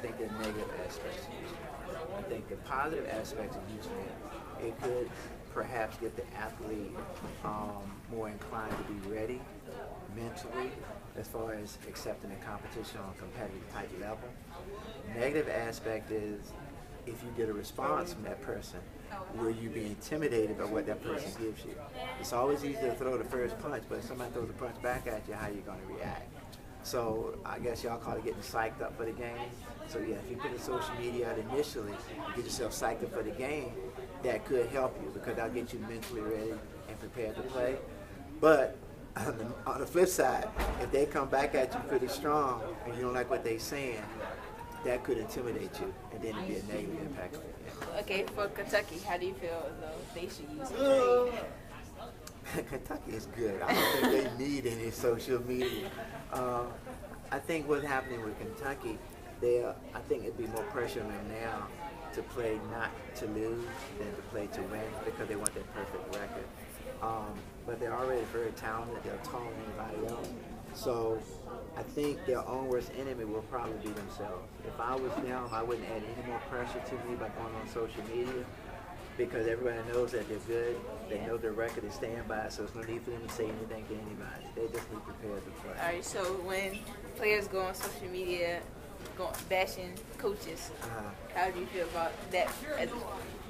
think there are negative aspects to using it. I think the positive aspects of using it could perhaps get the athlete more inclined to be ready mentally as far as accepting a competition on a competitive type level. Negative aspect is if you get a response from that person, will you be intimidated by what that person gives you? It's always easy to throw the first punch, but if somebody throws a punch back at you, how are you going to react? So I guess y'all call it getting psyched up for the game. So yeah, if you put the social media out initially, you get yourself psyched up for the game, that could help you because that'll get you mentally ready and prepared to play. But on the flip side, if they come back at you pretty strong and you don't like what they're saying, that could intimidate you, and then it'd be a negative impact on you. Okay, for Kentucky, how do you feel as though they should use it? Kentucky is good. I don't think they need any social media. I think what's happening with Kentucky, I think it'd be more pressure on them now to play not to lose than to play to win because they want that perfect record. But they're already very talented. They're taller than anybody else. So I think their own worst enemy will probably be themselves. If I was them, I wouldn't add any more pressure to me by going on social media because everybody knows that they're good. They know their record is staying by, so there's no need for them to say anything to anybody. They just need prepared to play. All right, so when players go on social media bashing coaches, how do you feel about that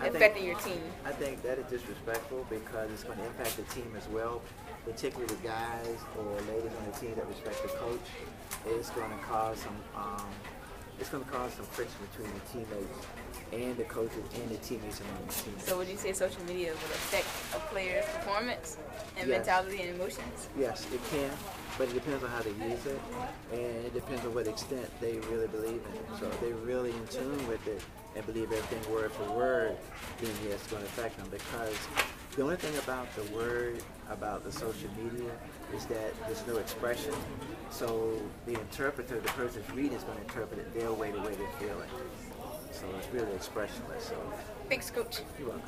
affecting your team? I think that is disrespectful because it's going to impact the team as well, particularly the guys or ladies on the team that respect the coach. It's going to cause some friction between the teammates and the coaches and the teammates around the team. So would you say social media will affect a player's performance and Yes. mentality and emotions? Yes, it can, but it depends on how they use it, and it depends on what extent they really believe in it. So if they're really in tune with it and believe everything word for word, then yes, it's going to affect them because the only thing about the word, about the social media, is that there's no expression. So the interpreter, the person who's reading is going to interpret it their way, the way they're feeling. So it's really expressionless. So Thanks, Coach. you're welcome.